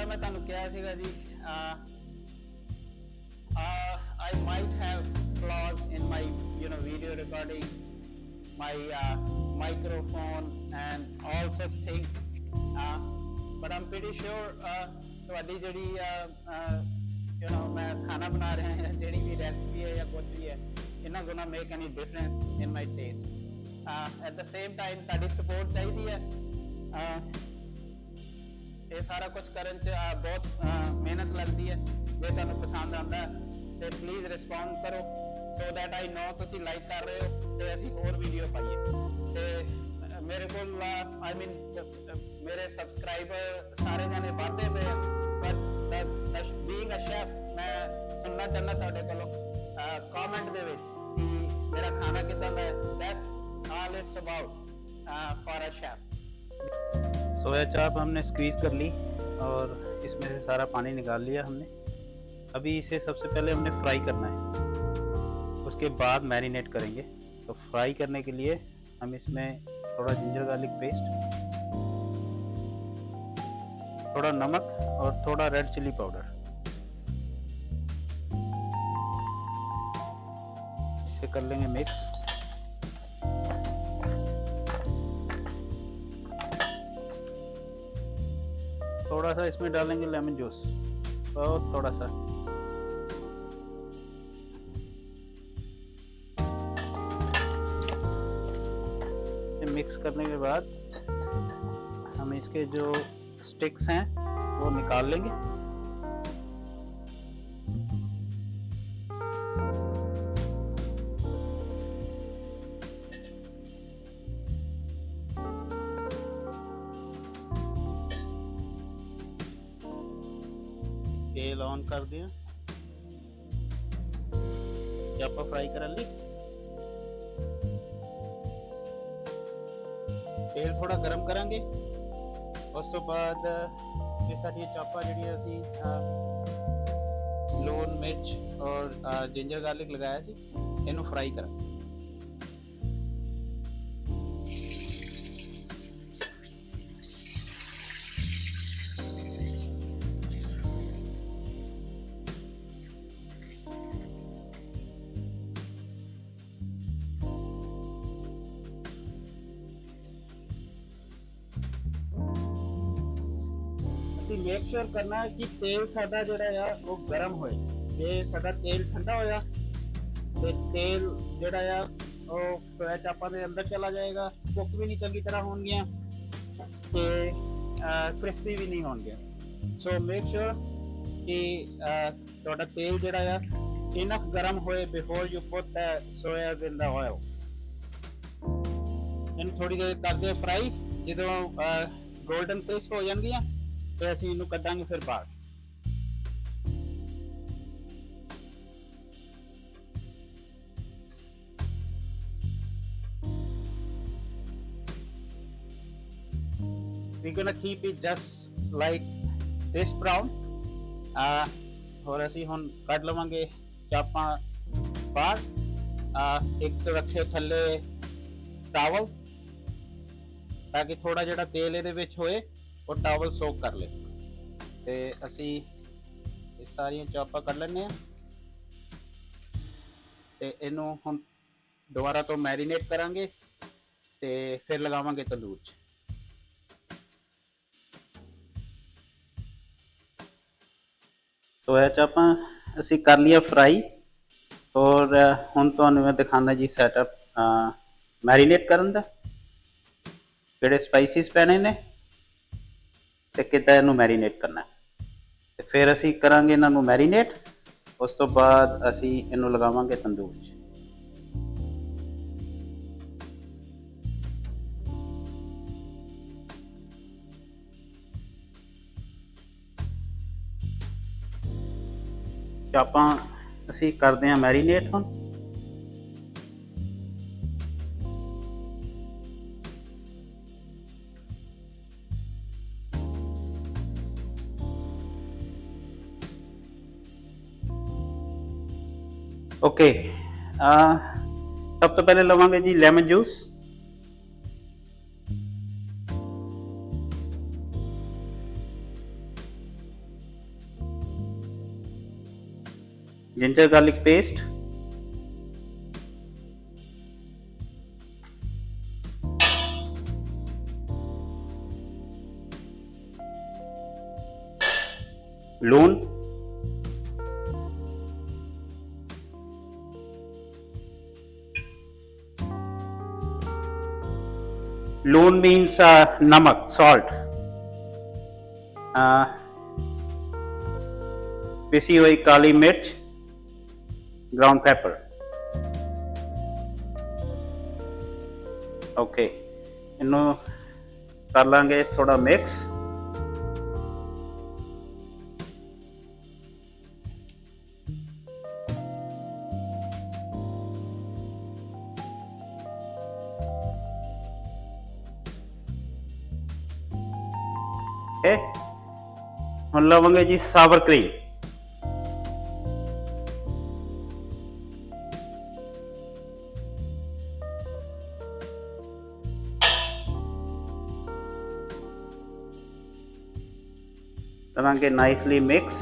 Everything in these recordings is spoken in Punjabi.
ਜਿੱਦਾਂ ਮੈਂ ਤੁਹਾਨੂੰ ਕਿਹਾ ਸੀਗਾ ਜੀ, I might have flaws in my video recording, my microphone and all such things, but I'm pretty sure ਤੁਹਾਡੀ ਜਿਹੜੀ ਮੈਂ ਖਾਣਾ ਬਣਾ ਰਿਹਾ ਹਾਂ, ਜਿਹੜੀ ਵੀ ਰੈਸਪੀ ਹੈ ਜਾਂ ਕੁਝ ਵੀ ਹੈ, it's not gonna make any difference in my taste. At the same time ਤੁਹਾਡੀ ਸਪੋਰਟ ਚਾਹੀਦੀ ਹੈ। ਇਹ ਸਾਰਾ ਕੁਝ ਕਰਨ 'ਚ ਬਹੁਤ ਮਿਹਨਤ ਲੱਗਦੀ ਹੈ। ਜੇ ਤੁਹਾਨੂੰ ਪਸੰਦ ਆਉਂਦਾ ਤੇ ਪਲੀਜ਼ ਰਿਸਪੌਂਡ ਕਰੋ, ਸੋ ਦੈਟ ਆਈ ਨੋ ਤੁਸੀਂ ਲਾਈਕ ਕਰ ਰਹੇ ਹੋ ਤੇ ਅਸੀਂ ਹੋਰ ਵੀਡੀਓ ਪਾਈਏ। ਤੇ ਮੇਰੇ ਕੋਲ ਮੇਰੇ ਸਬਸਕ੍ਰਾਈਬਰ ਸਾਰੇ ਜਾਣੇ ਵੱਧਦੇ ਪਏ, ਬਟ ਬੀਇੰਗ ਅ ਸ਼ੈਫ ਮੈਂ ਸੁਣਨਾ ਚਾਹੁੰਦਾ ਤੁਹਾਡੇ ਕੋਲੋਂ कमेंट दे विच कि मेरा खाना कितना है। That's all it's about for a chef. Soya chaap हमने स्क्वीज़ कर ली और इसमें से सारा पानी निकाल लिया हमने। अभी इसे सबसे पहले हमने फ्राई करना है, उसके बाद मैरिनेट करेंगे। तो फ्राई करने के लिए हम इसमें थोड़ा जिंजर गार्लिक पेस्ट, थोड़ा नमक और थोड़ा रेड चिली पाउडर कर लेंगे मिक्स। थोड़ा सा इसमें डालेंगे लेमन जूस, बहुत थोड़ा सा। मिक्स करने के बाद हम इसके जो स्टिक्स हैं वो निकाल लेंगे। तेल ऑन कर दिया, चापा फ्राई कर ली। तेल थोड़ा गर्म करांगे, उस तो बाद ये साड़ी चापा जी असी लून मिर्च और जिंजर गार्लिक लगाया सी, इनू फ्राई करा। मेक श्योर करना है कि तेल साडा जिहड़ा आ वो गर्म होए। जे साडा तेल ठंडा होया ते तेल जिहड़ा आ वो सोया चापां दे अंदर चला जाएगा, कुक भी नहीं चंगी तरह होणगियां ते क्रिस्पी भी नहीं होणगियां। सो मेक श्योर कि तुहाडा तेल जिहड़ा आ इनफ गर्म होए before you put the soya in the oil. इन्हूं थोड़ी देर करदे फ्राई, जदों गोल्डन क्रिस्प हो जाणगियां ਤੇ ਅਸੀਂ ਇਹਨੂੰ ਕੱਢਾਂਗੇ ਫਿਰ ਬਾਹਰ। we're gonna keep it just like this brown। ਹੋਰ ਅਸੀਂ ਹੁਣ ਕੱਢ ਲਵਾਂਗੇ ਚਾਪਾਂ ਬਾਹਰ। ਇੱਕ ਰੱਖੇ ਥੱਲੇ ਟਾਵਲ ਤਾਂ ਕਿ ਥੋੜਾ ਜਿਹੜਾ ਤੇਲ ਇਹਦੇ ਵਿੱਚ ਹੋਏ ਉਹ ਟਾਵਲ ਸੋਕ ਕਰ ਲੇ। ਤੇ ਅਸੀਂ ਇਹ ਸਾਰੀਆਂ ਚਾਪਾਂ ਕੱਢ ਲੈਂਦੇ ਆ ਤੇ ਇਹਨੂੰ ਹੁਣ ਦੁਬਾਰਾ ਤੋਂ ਮੈਰੀਨੇਟ ਕਰਾਂਗੇ ਤੇ ਫਿਰ ਲਗਾਵਾਂਗੇ ਤੰਦੂਰ 'ਚ। ਸੋਇਆ ਚਾਪਾਂ ਅਸੀਂ ਕਰ ਲਿਆ ਫਰਾਈ ਔਰ ਹੁਣ ਤੁਹਾਨੂੰ ਮੈਂ ਦਿਖਾਉਂਦਾ ਜੀ ਸੈਟਅਪ ਮੈਰੀਨੇਟ ਕਰਨ ਦਾ। ਕਿਹੜੇ ਸਪਾਈਸਿਸ ਪੈਣੇ ਨੇ ਤੇ ਕਿੱਦਾਂ ਇਹਨੂੰ ਮੈਰੀਨੇਟ ਕਰਨਾ ਤੇ ਫਿਰ ਅਸੀਂ ਕਰਾਂਗੇ ਇਹਨਾਂ ਨੂੰ ਮੈਰੀਨੇਟ। ਉਸ ਤੋਂ ਬਾਅਦ ਅਸੀਂ ਇਹਨੂੰ ਲਗਾਵਾਂਗੇ ਤੰਦੂਰ 'ਚ। ਚਾਪਾਂ ਅਸੀਂ ਕਰਦੇ ਹਾਂ ਮੈਰੀਨੇਟ ਹੁਣ। ओके, सब तो पहले लवांगे जी lemon juice. ginger garlic paste, लून, लून means namak, salt, पिसी हुई काली मिर्च, ग्राउंड पेपर। ओके, इनू कर लांगे थोड़ा मिक्स। ओके, हम लवेंगे जी सावर क्रीम। करेंगे नाइसली मिक्स।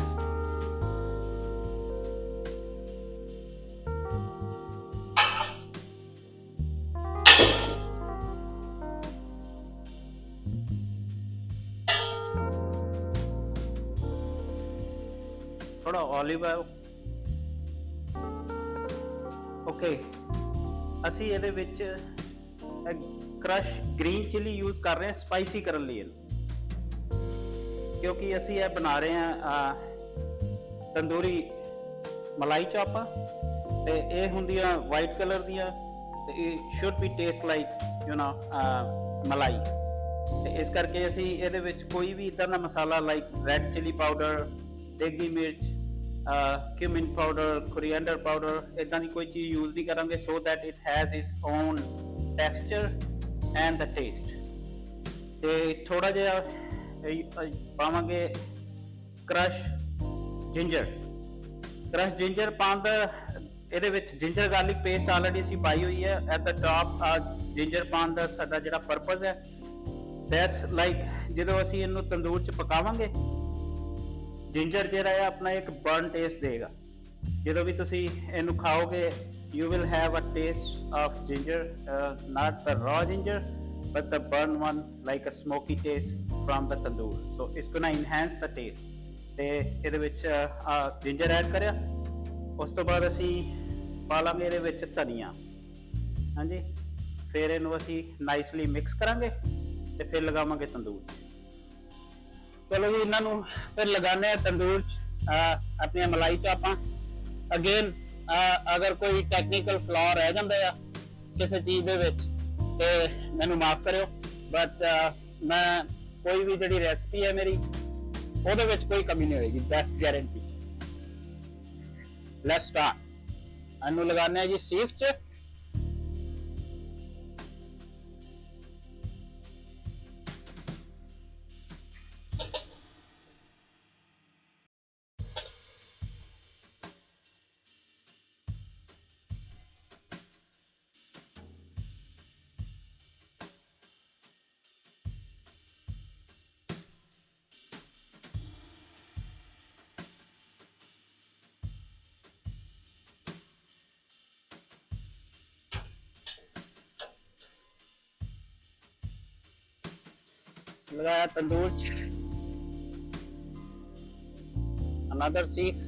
थोड़ा ऑलिव ऑयल। ओके, ਅਸੀਂ ਇਹਦੇ ਵਿੱਚ क्रश ग्रीन चिली यूज कर रहे हैं स्पाइसी करने लिए, क्योंकि ਅਸੀਂ ਇਹ ਬਣਾ ਰਹੇ ਹਾਂ ਤੰਦੂਰੀ ਮਲਾਈ ਚਾਪਾਂ, ਤੇ ਇਹ ਹੁੰਦੀਆਂ ਵਾਈਟ ਕਲਰ ਦੀਆਂ, ਤੇ ਇਹ should be taste like you know ਮਲਾਈ। ਤੇ ਇਸ ਕਰਕੇ ਅਸੀਂ ਇਹਦੇ ਵਿੱਚ ਕੋਈ ਵੀ ਇਦਾਂ ਦਾ ਮਸਾਲਾ ਲਾਈਕ ਰੈੱਡ ਚਿਲੀ ਪਾਊਡਰ, ਦੇਗੀ ਮਿਰਚ, cumin powder, coriander powder, ਇਦਾਂ ਦੀ ਕੋਈ ਚੀਜ਼ ਯੂਜ਼ ਨਹੀਂ ਕਰਾਂਗੇ, so that it has its own texture and the taste। ਤੇ ਥੋੜਾ ਜਿਹਾ ਪਾਵਾਂਗੇ ਕ੍ਰਸ਼ ਜਿੰਜਰ। ਕ੍ਰਸ਼ ਜਿੰਜਰ ਪਾਉਣ ਦਾ, ਇਹਦੇ ਵਿੱਚ ਜਿੰਜਰ ਗਾਰਲਿਕ ਪੇਸਟ ਆਲਰੇਡੀ ਅਸੀਂ ਪਾਈ ਹੋਈ ਹੈ। ਐਟ ਦਾ ਟਾਪ ਜਿੰਜਰ ਪਾਉਣ ਦਾ ਸਾਡਾ ਜਿਹੜਾ ਪਰਪਸ ਹੈ, ਦੈਟਸ ਲਾਈਕ ਜਦੋਂ ਅਸੀਂ ਇਹਨੂੰ ਤੰਦੂਰ 'ਚ ਪਕਾਵਾਂਗੇ, ਜਿੰਜਰ ਜਿਹੜਾ ਹੈ ਆਪਣਾ ਇੱਕ ਬਰਨ ਟੇਸਟ ਦੇਗਾ। ਜਦੋਂ ਵੀ ਤੁਸੀਂ ਇਹਨੂੰ ਖਾਓਗੇ, you will have a taste of ginger, not the raw ginger but the burnt one, like a smoky taste from the tandoor, so it's gonna enhance the taste। ਤੇ ਇਹਦੇ ਵਿੱਚ ਜਿੰਜਰ ਐਡ ਕਰਿਆ, ਉਸ ਤੋਂ ਬਾਅਦ ਅਸੀਂ ਪਾ ਲਾਂਗੇ ਇਹਦੇ ਵਿੱਚ ਧਨੀਆ। ਹਾਂਜੀ, ਫਿਰ ਇਹਨੂੰ ਅਸੀਂ ਨਾਈਸਲੀ ਮਿਕਸ ਕਰਾਂਗੇ ਤੇ ਫਿਰ ਲਗਾਵਾਂਗੇ ਤੰਦੂਰ। ਚਲੋ ਜੀ, ਇਹਨਾਂ ਨੂੰ ਫਿਰ ਲਗਾਉਂਦੇ ਹਾਂ ਤੰਦੂਰ 'ਚ ਆਪਣੀਆਂ ਮਲਾਈ ਚਾਪਾਂ। ਅਗੇਨ ਅਗਰ ਕੋਈ ਟੈਕਨੀਕਲ ਫਲॉ ਰਹਿ ਜਾਂਦਾ ਆ ਕਿਸੇ ਚੀਜ਼ ਦੇ ਵਿੱਚ ਤੇ ਮੈਨੂੰ ਮਾਫ ਕਰਿਓ, ਬਟ ਮੈਂ ਕੋਈ ਵੀ ਜਿਹੜੀ ਰੈਸਪੀ ਹੈ ਮੇਰੀ, ਉਹਦੇ ਵਿੱਚ ਕੋਈ ਕਮੀ ਨਹੀਂ ਹੋਏਗੀ, ਦੈਟਸ ਗਾਰੰਟੀ। Let's start. ਇਹਨੂੰ ਲਗਾਉਂਦੇ ਹਾਂ ਜੀ ਸੀਖ 'ਚ। लगाया तंदूर, अनदर सीख।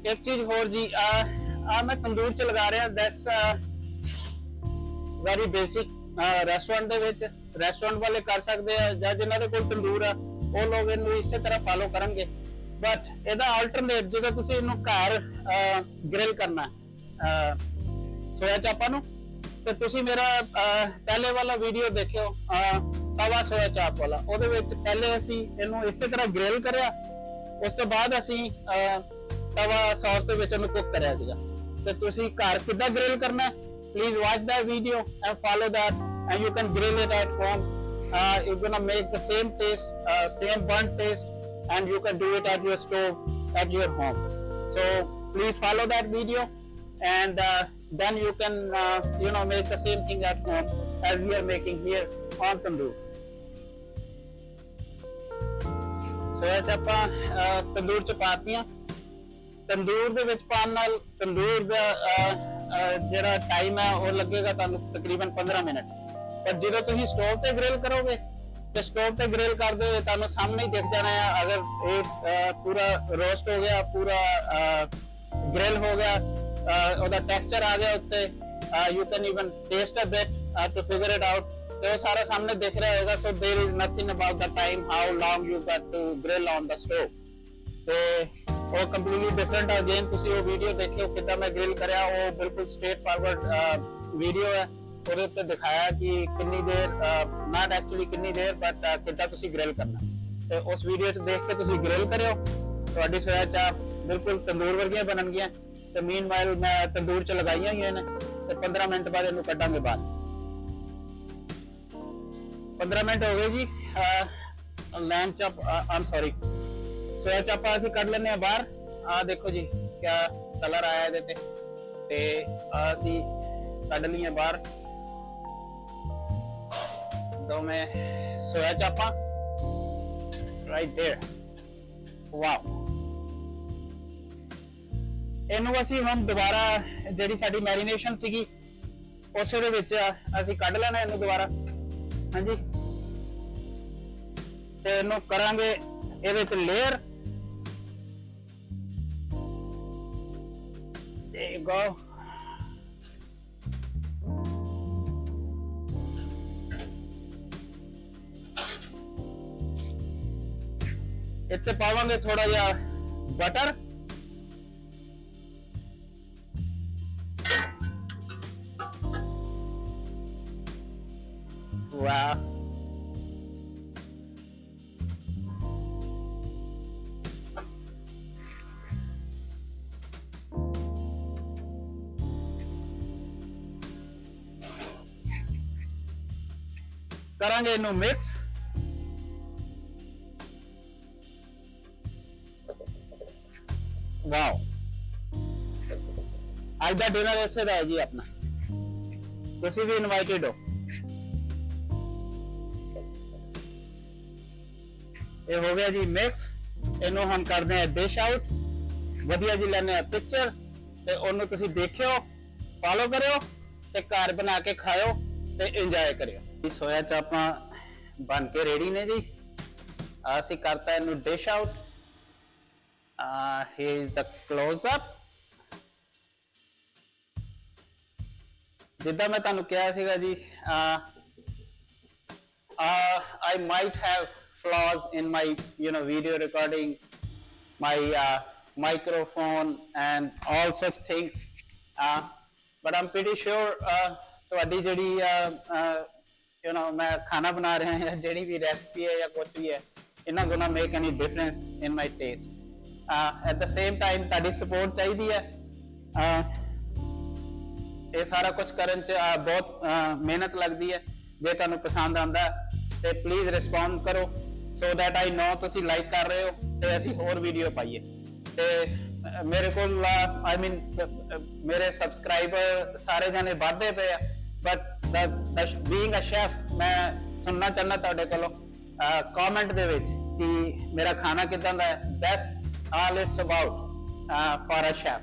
एक चीज होर जी, मैं तंदूर च लगा रहा, that's very basic. Restaurant they which restaurant वाले कर सकते हैं, ਜਾਂ ਜਿਨ੍ਹਾਂ ਦੇ ਕੋਲ ਤੰਦੂਰ ਆ ਉਹ ਲੋਕ ਇਹਨੂੰ ਇਸੇ ਤਰ੍ਹਾਂ ਫਾਲੋ ਕਰਨਗੇ। ਬਟ ਇਹਦਾ ਆਲਟਰਨੇਟ, ਜਦੋਂ ਤੁਸੀਂ ਇਹਨੂੰ ਘਰ ਗ੍ਰਿਲ ਕਰਨਾ ਸੋਇਆ ਚਾਪਾਂ ਨੂੰ, ਤੇ ਤੁਸੀਂ ਮੇਰਾ ਪਹਿਲੇ ਵਾਲਾ ਵੀਡੀਓ ਦੇਖਿਓ, ਤਵਾ ਸੋਇਆ ਚਾਪ ਵਾਲਾ। ਉਹਦੇ ਵਿੱਚ ਪਹਿਲੇ ਅਸੀਂ ਇਹਨੂੰ ਇਸੇ ਤਰ੍ਹਾਂ ਗ੍ਰਿਲ ਕਰਿਆ, ਉਸ ਤੋਂ ਬਾਅਦ ਅਸੀਂ तवा सॉस ਦੇ ਵਿੱਚ ਉਹਨੂੰ ਕੁੱਕ ਕਰਿਆ ਸੀਗਾ। ਤੇ ਤੁਸੀਂ ਘਰ ਕਿੱਦਾਂ ਗ੍ਰਿਲ ਕਰਨਾ, please watch that video and follow that and you can grill it at home you're gonna make the same taste, same burnt taste, and you can do it at your stove at your home. So please follow that video, and then you can make the same thing at home as we are making here on tandoor. So as ਆਪਾਂ ਤੰਦੂਰ ਚ ਪਾਤੀਆਂ, ਤੰਦੂਰ ਦੇ ਵਿੱਚ ਪਾਉਣ ਨਾਲ ਤੰਦੂਰ ਦਾ ਜਿਹੜਾ ਟਾਈਮ ਹੈ ਉਹ ਲੱਗੇਗਾ ਤੁਹਾਨੂੰ ਤਕਰੀਬਨ 15 ਮਿੰਟ। ਪਰ ਜਦੋਂ ਤੁਸੀਂ ਸਟੋਵ ਤੇ ਗ੍ਰਿਲ ਕਰੋਗੇ ਤੇ ਸਟੋਵ ਤੇ ਗ੍ਰਿਲ ਕਰਦੇ ਹੋਏ ਤੁਹਾਨੂੰ ਸਾਹਮਣੇ ਹੀ ਦਿਖ ਜਾਣਾ ਹੈ। ਅਗਰ ਇਹ ਪੂਰਾ ਰੋਸਟ ਹੋ ਗਿਆ, ਪੂਰਾ ਗ੍ਰਿਲ ਹੋ ਗਿਆ, ਉਹਦਾ ਟੈਕਸਚਰ ਆ ਗਿਆ ਉੱਤੇ, you can even taste a bit to figure it out, ਤੇ ਉਹ ਸਾਰਾ ਸਾਹਮਣੇ ਦਿਖ ਰਿਹਾ ਹੋਏਗਾ। So there is nothing about the time how long you got to grill on the stove. ਤੇ ਉਹ ਕੰਪਲੀਟਲੀ ਡਿਫਰੈਂਟ ਆ। ਅਗੇਨ ਤੁਸੀਂ ਉਹ ਵੀਡੀਓ ਦੇਖਿਓ ਕਿੱਦਾਂ ਮੈਂ ਗ੍ਰਿਲ ਕਰਿਆ, ਉਹ ਬਿਲਕੁਲ ਸਟ੍ਰੇਟ ਫਾਰਵਰਡ ਵੀਡੀਓ ਹੈ। ਉਹਦੇ ਉੱਤੇ ਦਿਖਾਇਆ ਕਿ ਕਿੰਨੀ ਦੇਰ, ਨਾਟ ਐਕਚੁਅਲੀ ਕਿੰਨੀ ਦੇਰ, ਬਟ ਕਿੱਦਾਂ ਤੁਸੀਂ ਗ੍ਰਿਲ ਕਰਨਾ। ਤੇ ਉਸ ਵੀਡੀਓ 'ਚ ਦੇਖ ਕੇ ਤੁਸੀਂ ਗ੍ਰਿਲ ਕਰਿਓ, ਤੁਹਾਡੀ ਸੋਇਆ ਚਾਪ ਬਿਲਕੁਲ ਤੰਦੂਰ ਵਰਗੀਆਂ ਬਣਨਗੀਆਂ। ਤੇ ਮੀਨਵਾਈਲ ਮੈਂ ਤੰਦੂਰ 'ਚ ਲਗਾਈਆਂ ਹੋਈਆਂ ਨੇ, ਤੇ 15 ਮਿੰਟ ਬਾਅਦ ਇਹਨੂੰ ਕੱਢਾਂਗੇ ਬਾਹਰ। 15 ਮਿੰਟ ਹੋ ਗਏ ਜੀ। ਲੈਮ ਚਾਪ, ਆਮ ਸੌਰੀ, ਸੋਇਆ ਚਾਪਾ ਅਸੀਂ ਕੱਢ ਲੈਂਦੇ ਹਾਂ ਬਾਹਰ। ਆਹ ਦੇਖੋ ਜੀ ਕਿਆ ਕਲਰ ਆਇਆ ਇਹਦੇ ਤੇ ਅਸੀਂ ਕੱਢ ਲਈਆਂ ਬਾਹਰ ਦੋਵੇਂ ਸੋਇਆ ਚਾਪਾਂ, ਰਾਈਟ ਦੇਅਰ। ਵਾਓ, ਇਹਨੂੰ ਅਸੀਂ ਹੁਣ ਦੁਬਾਰਾ ਜਿਹੜੀ ਸਾਡੀ ਮੈਰੀਨੇਸ਼ਨ ਸੀਗੀ ਉਸੇ ਦੇ ਵਿੱਚ ਅਸੀਂ ਕੱਢ ਲੈਣਾ ਇਹਨੂੰ ਦੁਬਾਰਾ। ਹਾਂਜੀ, ਤੇ ਇਹਨੂੰ ਕਰਾਂਗੇ ਇਹਦੇ ਚ ਲੇਅਰ। There you go. ਇੱਥੇ ਪਾਵਾਂਗੇ ਥੋੜਾ ਜਿਹਾ ਬਟਰ, ਵਾਹ, ਕਰਾਂਗੇ ਇਹਨੂੰ ਮਿਕਸ। ਵਾਓ, ਅੱਜ ਦਾ ਡਿਨਰ ਇਸੇ ਦਾ ਹੈ ਜੀ ਆਪਣਾ, ਤੁਸੀਂ ਵੀ ਇਨਵਾਈਟਡ ਹੋ। ਇਹ ਹੋ ਗਿਆ ਜੀ ਮਿਕਸ। ਇਹਨੂੰ ਹੁਣ ਕਰਦੇ ਆ ਡਿਸ਼ ਆਊਟ। ਵਧੀਆ ਜੀ ਲੈਣੇ ਆ ਪਿਕਚਰ, ਤੇ ਉਹਨੂੰ ਤੁਸੀਂ ਦੇਖਿਓ, ਫਾਲੋ ਕਰਿਓ, ਤੇ ਘਰ ਬਣਾ ਕੇ ਖਾਇਓ ਤੇ ਇੰਜੋਏ ਕਰਿਓ। ਸੋਇਆ ਚਾਪਾਂ ਬਣ ਕੇ ਰੈਡੀ ਨੇ ਜੀ। ਅਸੀਂ ਕਰਤਾ ਇਹਨੂੰ dish out. here is the close up। ਜਿੱਦਾਂ ਮੈਂ ਤੁਹਾਨੂੰ ਕਿਹਾ ਸੀਗਾ ਜੀ, I might have flaws in my video recording, my microphone and all such things, but I'm pretty sure ਤੁਹਾਡੀ ਜਿਹੜੀ मैं खाना बना रहे हैं, ਜਿਹੜੀ ਵੀ recipe है या कुछ भी है, it's not gonna make any difference in my taste। at the same time ਤੁਹਾਡੀ support ਚਾਹੀਦੀ ਹੈ। ਇਹ ਸਾਰਾ ਕੁਝ ਕਰਨ ਚ ਬਹੁਤ ਮਿਹਨਤ ਲੱਗਦੀ ਹੈ। ਜੇ ਤੁਹਾਨੂੰ ਪਸੰਦ ਆਉਂਦਾ ਤੇ ਪਲੀਜ਼ ਰਿਸਪੌਂਡ ਕਰੋ, so that I know ਤੁਸੀਂ ਲਾਈਕ ਕਰ ਰਹੇ ਹੋ ਤੇ ਅਸੀਂ ਹੋਰ ਵੀਡੀਓ ਪਾਈਏ। ਤੇ ਮੇਰੇ ਕੋਲ ਮੇਰੇ ਸਬਸਕ੍ਰਾਈਬਰ ਸਾਰੇ ਜਾਣੇ ਵੱਧਦੇ ਪਏ ਆ, but being a chef, मैं सुनना चाहना ਤੁਹਾਡੇ ਕੋਲੋਂ ਕਮੈਂਟ ਦੇ ਵਿੱਚ ਕਿ ਮੇਰਾ ਖਾਣਾ ਕਿਦਾਂ ਦਾ ਹੈ। that's all it's about for a chef।